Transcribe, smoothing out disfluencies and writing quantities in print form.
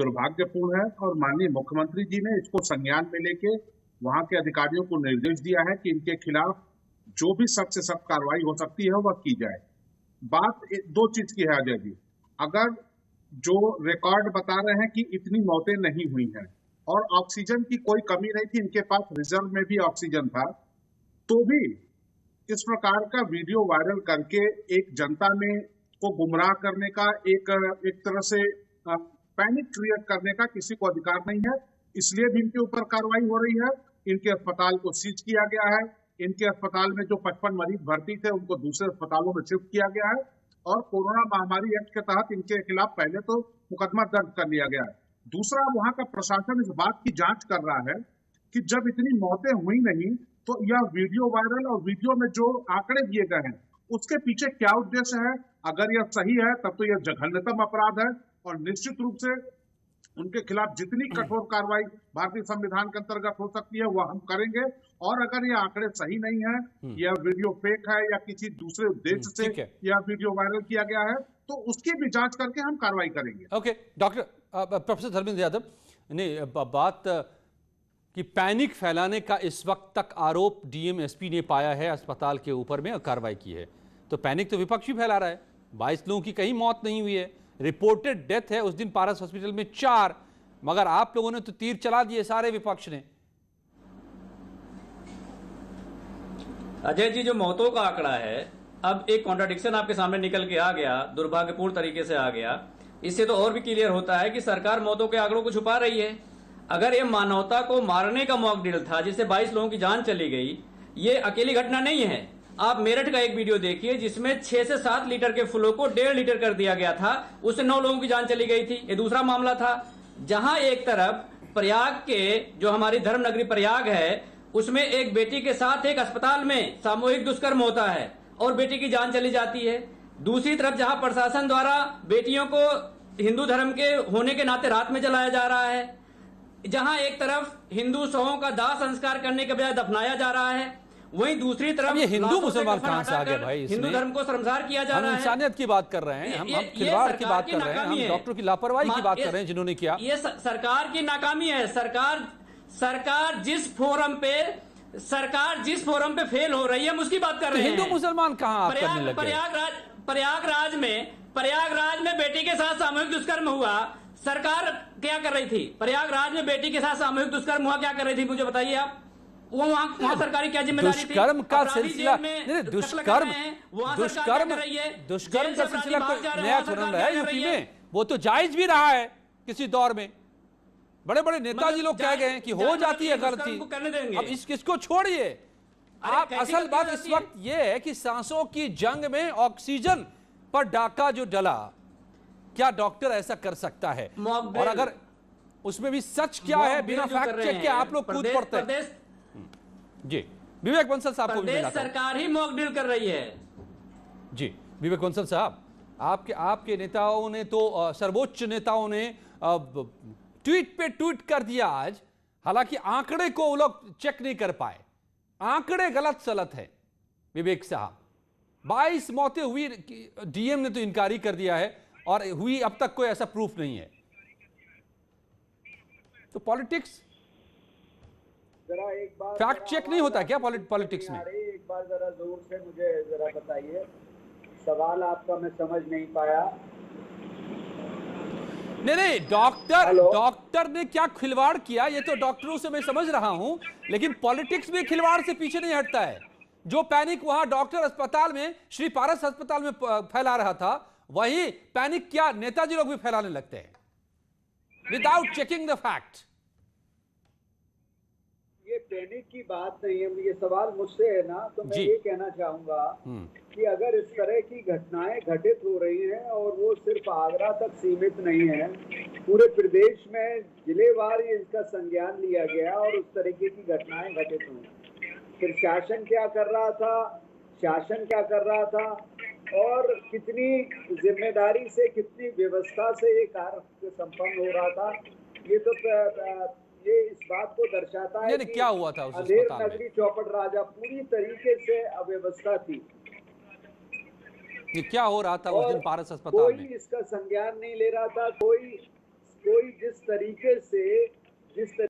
दुर्भाग्यपूर्ण है और माननीय मुख्यमंत्री जी ने इसको संज्ञान में लेके वहां के अधिकारियों को निर्देश दिया है कि इनके खिलाफ जो भी सख्त से सख्त कार्रवाई हो सकती है वह की जाए। बात दो चीज की है अजय जी, अगर जो रिकॉर्ड बता रहे हैं कि इतनी मौतें नहीं हुई हैं और ऑक्सीजन की कोई कमी नहीं थी, इनके पास रिजर्व में भी ऑक्सीजन था, तो भी इस प्रकार का वीडियो वायरल करके एक जनता में को गुमराह करने का एक तरह से पैनिक क्रिएट करने का किसी को अधिकार नहीं है। इसलिए भी इनके ऊपर कार्रवाई हो रही है। इनके अस्पताल को सीज किया गया है। इनके अस्पताल में जो 55 मरीज भर्ती थे उनको दूसरे अस्पतालों में शिफ्ट किया गया है और कोरोना महामारी एक्ट के तहत इनके खिलाफ पहले तो मुकदमा दर्ज कर लिया गया है। दूसरा, वहां का प्रशासन इस बात की जांच कर रहा है कि जब इतनी मौतें हुई नहीं तो यह वीडियो वायरल और वीडियो में जो आंकड़े दिए गए हैं उसके पीछे क्या उद्देश्य है। अगर यह सही है तब तो यह जघन्यतम अपराध है और निश्चित रूप से उनके खिलाफ जितनी कठोर कार्रवाई भारतीय संविधान के अंतर्गत हो सकती है वह हम करेंगे। और अगर ये आंकड़े सही नहीं है, यह वीडियो फेक है या किसी दूसरे उद्देश्य से यह वीडियो वायरल किया गया है, तो उसकी भी जांच करके हम कार्रवाई करेंगे। Okay doctor, professor Dharmendra Yadav ने बात कि पैनिक फैलाने का इस वक्त तक आरोप डीएम एसपी ने पाया है अस्पताल के ऊपर में और कार्रवाई की है, तो पैनिक तो विपक्ष भी फैला रहा है। 22 लोगों की कहीं मौत नहीं हुई है, रिपोर्टेड डेथ है उस दिन पारस हॉस्पिटल में 4, मगर आप लोगों ने तो तीर चला दिए सारे विपक्ष ने। अजय जी, जो मौतों का आंकड़ा है, अब एक कॉन्ट्राडिक्शन आपके सामने निकल के आ गया, दुर्भाग्यपूर्ण तरीके से आ गया। इससे तो और भी क्लियर होता है कि सरकार मौतों के आंकड़ों को छुपा रही है। अगर ये मानवता को मारने का मॉक ड्रिल था जिससे 22 लोगों की जान चली गई, ये अकेली घटना नहीं है। आप मेरठ का एक वीडियो देखिए जिसमें 6 से 7 लीटर के फ्लो को 1.5 लीटर कर दिया गया था, उससे 9 लोगों की जान चली गई थी। ये दूसरा मामला था जहां एक तरफ प्रयाग के जो हमारी धर्म नगरी प्रयाग है उसमें एक बेटी के साथ एक अस्पताल में सामूहिक दुष्कर्म होता है और बेटी की जान चली जाती है। दूसरी तरफ जहां प्रशासन द्वारा बेटियों को हिंदू धर्म के होने के नाते रात में जलाया जा रहा है, जहां एक तरफ हिंदू शवों का दाह संस्कार करने के बजाय दफनाया जा रहा है, वहीं दूसरी तरफ ये हिंदू मुसलमान कहां से आ गया भाई? हिंदू धर्म को शर्मसार किया जा रहा है। हम इंसानियत की बात कर रहे हैं, हम खिलवाड़ की बात कर रहे हैं, हम डॉक्टरों की लापरवाही की बात कर रहे हैं जिन्होंने किया। ये सरकार की नाकामी है। सरकार जिस फोरम पे फेल हो रही है हम उसकी बात कर रहे हैं। हिंदू मुसलमान कहां आप करने लगे? प्रयागराज में बेटी के साथ सामूहिक दुष्कर्म हुआ, सरकार क्या कर रही थी? प्रयागराज में बेटी के साथ सामूहिक दुष्कर्म हुआ, क्या कर रही थी मुझे बताइए आप। वो वहां सरकारी क्या जिम्मेदारी थी? दुष्कर्म का सिलसिला, दुष्कर्म का सिलसिला नया थोड़ा है यूपी में, वो तो जायज भी रहा है किसी दौर में। बड़े बड़े नेताजी लोग कह गए हैं कि हो जाती है गलती, अब इसको छोड़िए आप। असल बात इस वक्त ये है कि सांसों की जंग में ऑक्सीजन पर डाका जो डला, क्या डॉक्टर ऐसा कर सकता है? और अगर उसमें भी सच क्या है बिना फैक्ट चेक के आप लोग कूद पड़ते हैं। जी विवेक बंसल साहब को भी मिला, सरकार ही मॉक ड्रिल कर रही है। जी विवेक बंसल साहब, आपके नेताओं ने तो सर्वोच्च नेताओं ने ट्वीट पे ट्वीट कर दिया आज, हालांकि आंकड़े को वो लोग चेक नहीं कर पाए, आंकड़े गलत सलत है। विवेक साहब 22 मौतें हुई, डीएम ने तो इनकार ही कर दिया है और हुई अब तक कोई ऐसा प्रूफ नहीं है। तो पॉलिटिक्स एक बार फैक्ट चेक नहीं होता क्या पॉलिटिक्स में? एक बार जरा जोर से मुझे जरा बताइए, सवाल आपका मैं समझ नहीं पाया। नहीं, डॉक्टर ने क्या खिलवाड़ किया ये तो डॉक्टरों से मैं समझ रहा हूं, लेकिन पॉलिटिक्स में खिलवाड़ से पीछे नहीं हटता है। जो पैनिक वहां डॉक्टर अस्पताल में, श्री पारस अस्पताल में फैला रहा था, वही पैनिक क्या नेताजी लोग भी फैलाने लगते हैं विदाउट चेकिंग द फैक्ट। ये पैनिक की बात नहीं है, ये सवाल मुझसे है ना, तो मैं ये कहना चाहूंगा कि अगर इस तरह की घटनाएं घटित हो रही हैं और वो सिर्फ आगरा तक सीमित नहीं है, पूरे प्रदेश में जिलेवार इसका संज्ञान लिया गया और उस तरीके की घटनाएं घटित हुई, फिर शासन क्या कर रहा था और कितनी जिम्मेदारी से, कितनी व्यवस्था से ये कार्य संपन्न हो रहा था, ये तो ये इस बात को दर्शाता है कि क्या हुआ था उस अंधेर नगरी चौपट राजा पूरी तरीके से अव्यवस्था थी। ये क्या हो रहा था उस दिन पारस अस्पताल में? कोई इसका संज्ञान नहीं ले रहा था, कोई कोई जिस तरीके से